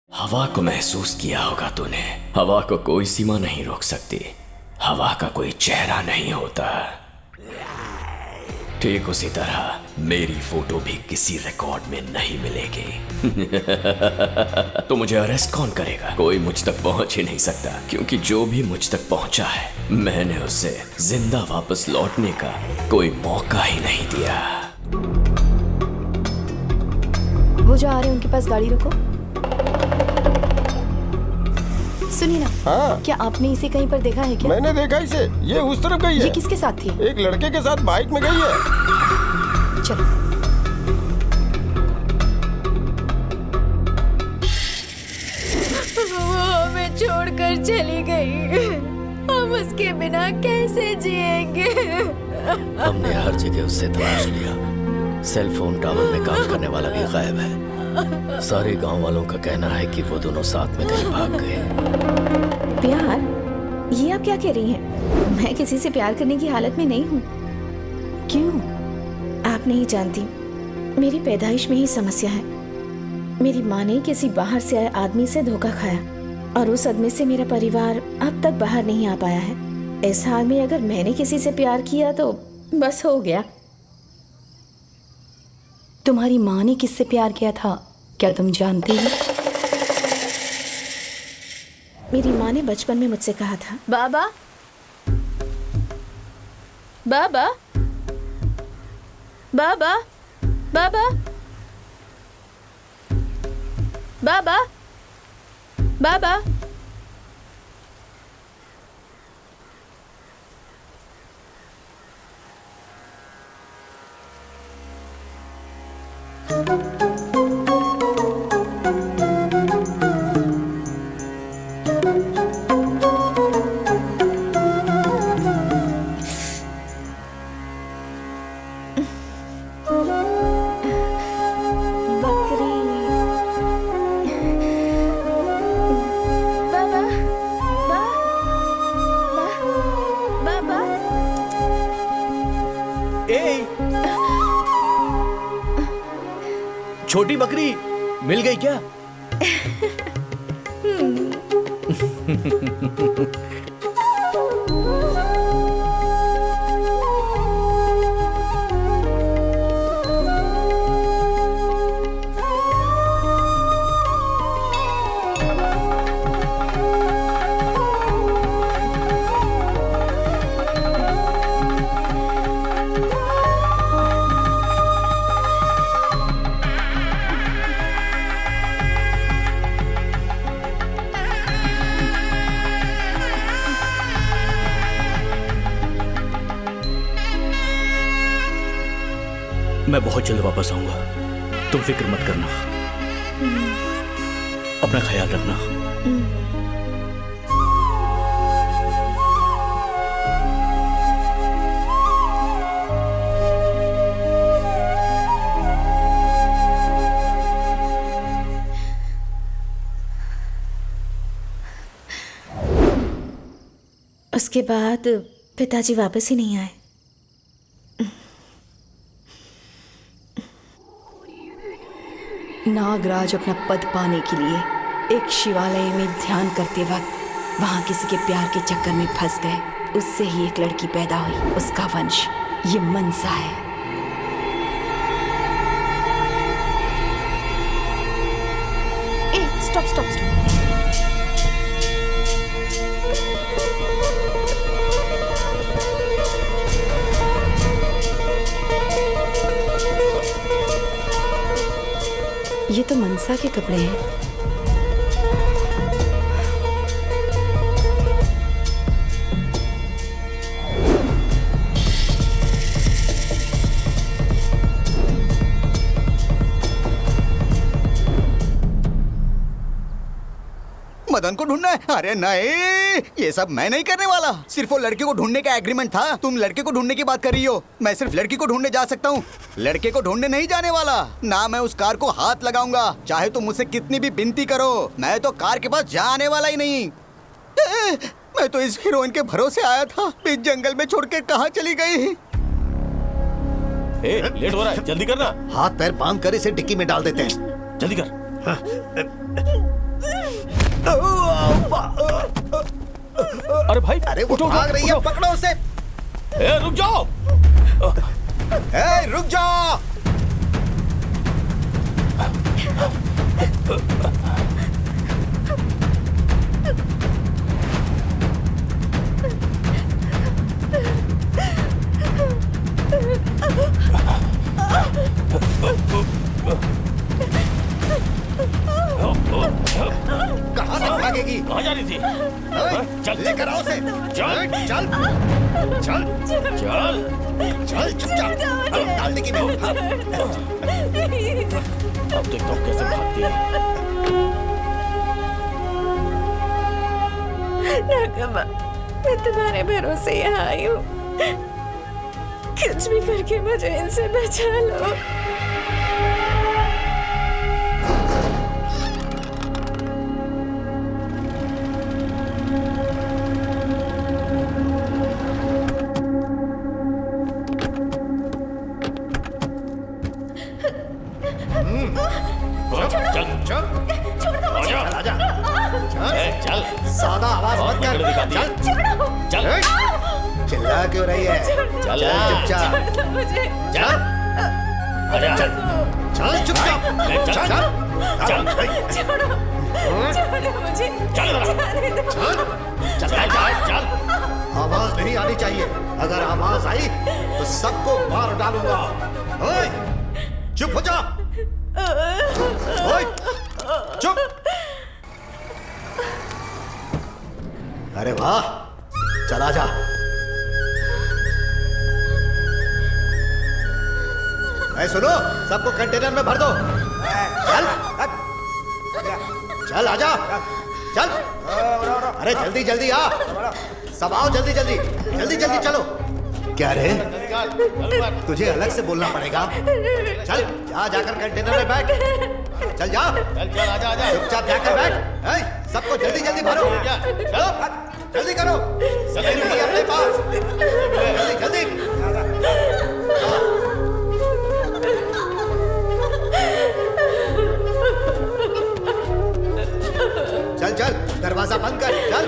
हवा को महसूस किया होगा तूने। हवा को कोई सीमा नहीं रोक सकती। हवा का कोई चेहरा नहीं होता। ठीक उसी तरह मेरी फोटो भी किसी रिकॉर्ड में नहीं मिलेगी। तो मुझे अरेस्ट कौन करेगा? कोई मुझ तक पहुंच ही नहीं सकता, क्योंकि जो भी मुझ तक पहुंचा है मैंने उसे जिंदा वापस लौटने का कोई मौका ही नहीं दिया। वो जो आ रहे हैं उनके पास गाड़ी रोको। सुनिए ना। हाँ। क्या आपने इसे कहीं पर देखा है क्या? मैंने देखा इसे, ये उस तरफ गई है। ये किसके साथ थी? एक लड़के के साथ बाइक में गई है। चलो। वो हमें छोड़कर चली गई। हम उसके बिना कैसे जिएंगे? हमने हर जगह उससे तलाश लिया। सेल फोन टावर में काम करने वाला भी गायब है। सारे गांव वालों का कहना है कि वो दोनों साथ में कहीं भाग गए। प्यार? ये आप क्या कह रही हैं? मैं किसी से प्यार करने की हालत में नहीं हूँ। क्यों? आप नहीं जानती, मेरी पैदाइश में ही समस्या है। मेरी माँ ने किसी बाहर से आए आदमी से धोखा खाया और उस सदमे से मेरा परिवार अब तक बाहर नहीं आ पाया है। इस हाल में अगर मैंने किसी से प्यार किया तो बस हो गया। तुम्हारी माँ ने किससे प्यार किया था, क्या तुम जानती हो? मेरी माँ ने बचपन में मुझसे कहा था, बाबा बाबा बाबा बाबा बाबा बाबा। छोटी बकरी मिल गई क्या? मैं बहुत जल्द वापस आऊंगा, तुम फिक्र मत करना। अपना ख्याल रखना। उसके बाद पिताजी वापस ही नहीं आए। नागराज अपना पद पाने के लिए एक शिवालय में ध्यान करते वक्त वहां किसी के प्यार के चक्कर में फंस गए। उससे ही एक लड़की पैदा हुई। उसका वंश ये मनसा है। ए, स्टॉप स्टॉप स्टॉप। ये तो मनसा के कपड़े हैं। मदन को ढूंढना है? अरे नहीं, ये सब मैं नहीं करने वाला। सिर्फ वो लड़के को ढूंढने का एग्रीमेंट था। तुम लड़के को ढूंढने की बात कर रही हो। मैं सिर्फ लड़की को ढूंढने जा सकता हूँ, लड़के को ढूंढने नहीं जाने वाला। ना मैं उस कार को हाथ लगाऊंगा, चाहे तुम मुझसे कितनी भी विनती करो। मैं तो कार के पास जाने वाला ही नहीं। मैं तो इस हीरोइन के भरोसे आया था, इस जंगल में छोड़ के कहाँ चली गई? लेट हो रहा है, जल्दी करना। हाथ पैर बांध कर इसे डिक्की में डाल देते हैं। जल्दी कर। अरे भाई, अरे वो भाग रही है, पकड़ो उसे। रुक जाओ। रुक जाओ। कहाँ तक भागेगी? कहाँ जा रही थी? चल लेकर आओ उसे। चल चल चल चल चल चुपचाप डालने की अब देखता हूँ कैसे भागती है। नागम्मा, मैं तुम्हारे भरोसे यहाँ आई हूँ। कुछ भी करके मुझे इनसे बचा लो। चल सादा आवाज मत कर। चल चल चिल्ला क्यों रही है? चल चुपचाप चल चल चल चुपचाप चल चल चल आवाज नहीं आनी चाहिए। अगर आवाज आई तो सबको मार डालूंगा। ओए, चुप हो जा। ओए, चुप। अरे वाह, चला जा। सुनो, सबको कंटेनर में भर दो। चल चल आजा, चल। अरे जल्दी जल्दी आ, सब आओ जल्दी जल्दी जल्दी जल्दी चलो। क्या रे, तुझे अलग से बोलना पड़ेगा। चल जा, जाकर कंटेनर में बैठ। चल जा, चल आजा आजा। चुपचाप जाकर बैठ। सबको जल्दी जल्दी भरो। चलो जल्दी करो, जल्दी अपने पास, जल्दी जल्दी। चल चल, दरवाजा बंद कर। चल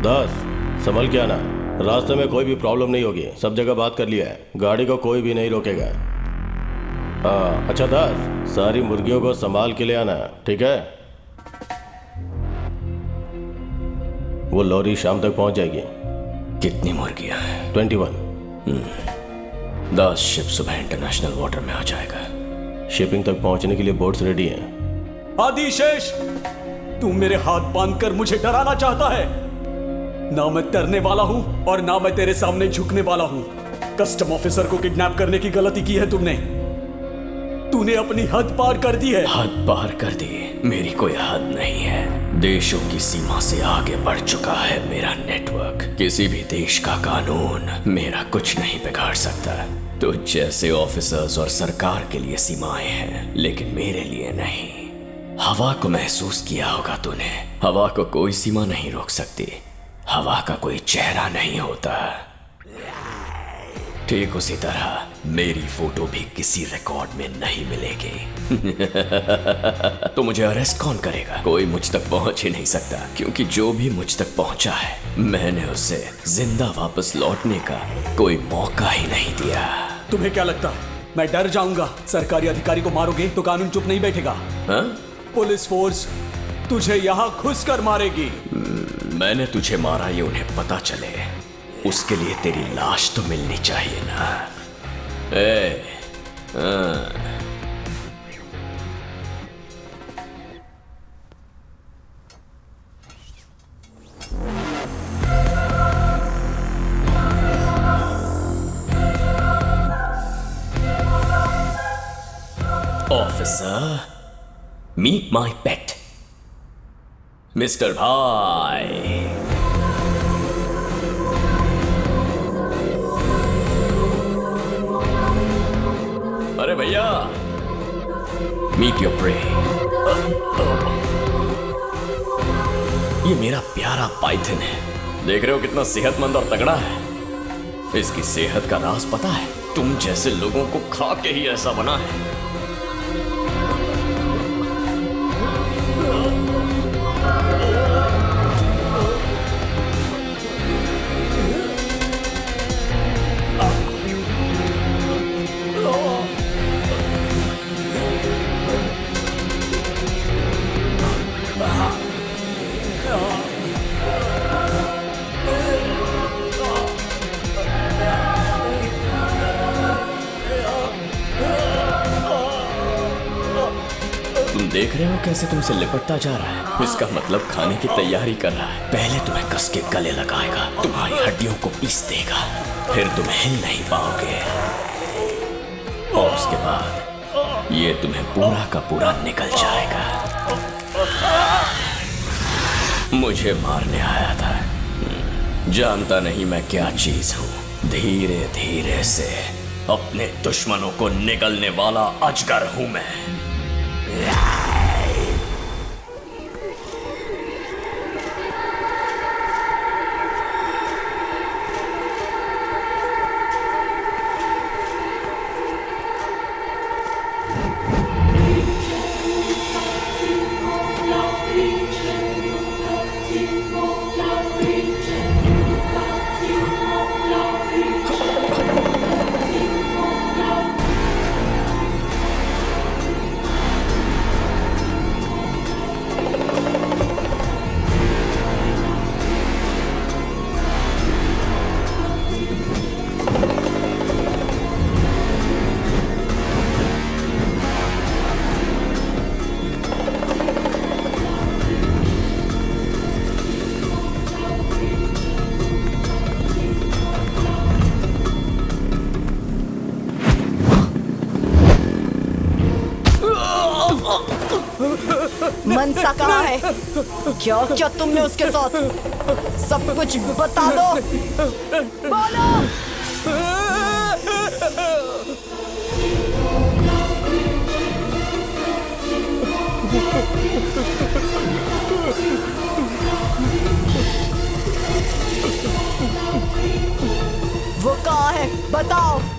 दास, संभल के आना। रास्ते में कोई भी प्रॉब्लम नहीं होगी। सब जगह बात कर लिया है, गाड़ी को कोई भी नहीं रोकेगा। हाँ अच्छा दास, सारी मुर्गियों को संभाल के ले आना, ठीक है? वो लॉरी शाम तक पहुंच जाएगी। कितनी मुर्गियां हैं? 21। 10 शिप सुबह इंटरनेशनल वाटर में आ जाएगा। शिपिंग तक पहुंचने के लिए बोट्स रेडी हैं। आदिशेष, तू मेरे हाथ बांधकर मुझे डराना चाहता है। ना मैं डरने वाला हूं और ना मैं तेरे सामने झुकने वाला हूं। कस्टम ऑफिसर को किडनैप करने की गलती की है तुमने। तूने अपनी हद पार कर दी है। हद पार कर दी? मेरी कोई हद नहीं है। देशों की सीमा से आगे बढ़ चुका है मेरा नेटवर्क। किसी भी देश का कानून मेरा कुछ नहीं बिगाड़ सकता। तो जैसे ऑफिसर्स और सरकार के लिए सीमाएं हैं, लेकिन मेरे लिए नहीं। हवा को महसूस किया होगा तूने। हवा को कोई सीमा नहीं रोक सकती। हवा का कोई चेहरा नहीं होता। ठीक उसी तरह मेरी फोटो भी किसी रिकॉर्ड में नहीं मिलेगी। तो मुझे अरेस्ट कौन करेगा? कोई मुझ तक पहुंच ही नहीं सकता, क्योंकि जो भी मुझ तक पहुंचा है मैंने उसे जिंदा वापस लौटने का कोई मौका ही नहीं दिया। तुम्हें क्या लगता है मैं डर जाऊंगा? सरकारी अधिकारी को मारोगे तो कानून चुप नहीं बैठेगा। हाँ? पुलिस फोर्स तुझे यहाँ घुस कर मारेगी। मैंने तुझे मारा ये उन्हें पता चले, उसके लिए तेरी लाश तो मिलनी चाहिए ना। Officer, meet my pet. Mister भाई। अरे भैया, मीट योर प्रे। ये मेरा प्यारा पाइथन है। देख रहे हो कितना सेहतमंद और तगड़ा है। इसकी सेहत का राज पता है? तुम जैसे लोगों को खा के ही ऐसा बना है। देख रहे हो कैसे तुमसे लिपटता जा रहा है? इसका मतलब खाने की तैयारी कर रहा है। पहले तुम्हें कस के गले लगाएगा, तुम्हारी हड्डियों को पीस देगा, फिर तुम हिल नहीं पाओगे, और उसके बाद ये तुम्हें पूरा का पूरा निकल जाएगा। मुझे मारने आया था। जानता नहीं मैं क्या चीज हूं। धीरे धीरे से अपने दुश्मनों को निगलने वाला अजगर हूं मैं। मनसा कहाँ है? क्या क्या तुमने उसके साथ? सब कुछ बता दो, बोलो। वो कहाँ है? बताओ।